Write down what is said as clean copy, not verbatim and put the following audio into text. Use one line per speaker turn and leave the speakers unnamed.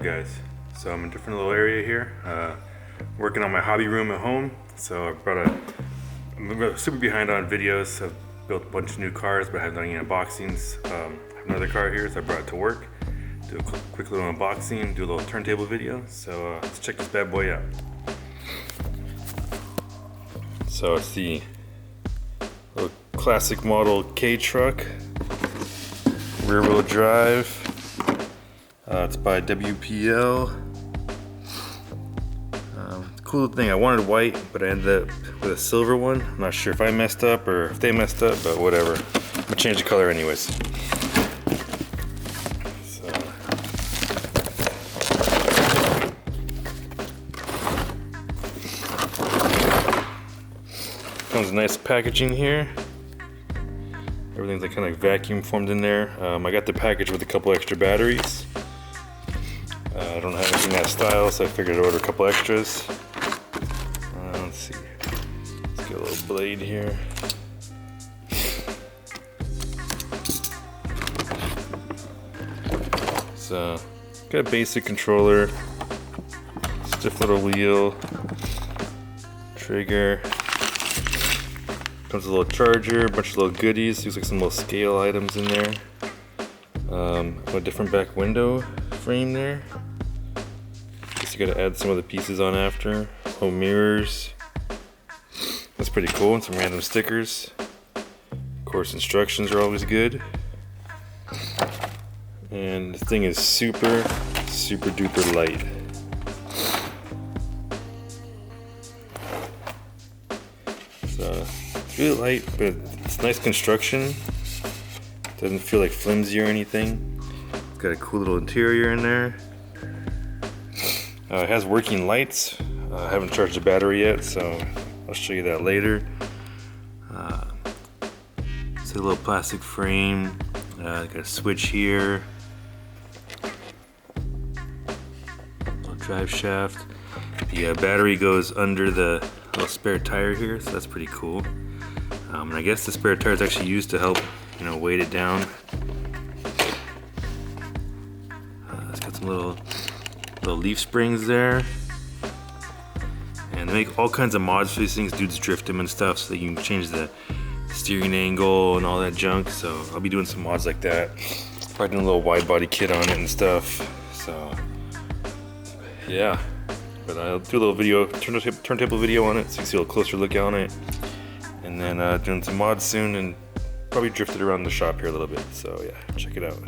guys? So I'm in a different little area here, working on my hobby room at home. So I'm super behind on videos. I've built a bunch of new cars, but I haven't done any unboxings. I have another car here, so I brought it to work. Do a quick little unboxing, do a little turntable video. So let's check this bad boy out. So it's the little classic model Kei Truck, rear wheel drive. It's by WPL. Cool thing, I wanted white, but I ended up with a silver one. I'm not sure if I messed up or if they messed up, but whatever. I'm gonna change the color anyways. So. Comes nice packaging here. Everything's like kind of vacuum formed in there. I got the package with a couple extra batteries. I don't have anything that style, so I figured I'd order a couple extras. Let's see. Let's get a little blade here. So, got a basic controller, stiff little wheel, trigger. Comes with a little charger, a bunch of little goodies. Looks like some little scale items in there. A different back window frame there. Guess you gotta add some of the pieces on after. Home mirrors. That's pretty cool. And some random stickers. Of course, instructions are always good. And the thing is super duper light. So it's really light, but it's nice construction. Doesn't feel like flimsy or anything. It's got a cool little interior in there. It has working lights. I haven't charged the battery yet, so I'll show you that later. It's a little plastic frame. Got a switch here. Little drive shaft. The battery goes under the little spare tire here, so that's pretty cool. And I guess the spare tire is actually used to help, weight it down. It's got some little leaf springs there. And they make all kinds of mods for these things. Dudes drift them and stuff, so that you can change the steering angle and all that junk. So I'll be doing some mods like that. Probably doing a little wide body kit on it and stuff. So yeah. But I'll do a little video, turntable video on it, so you can see a little closer look on it. And then doing some mods soon, and probably drift it around the shop here a little bit. So yeah, check it out.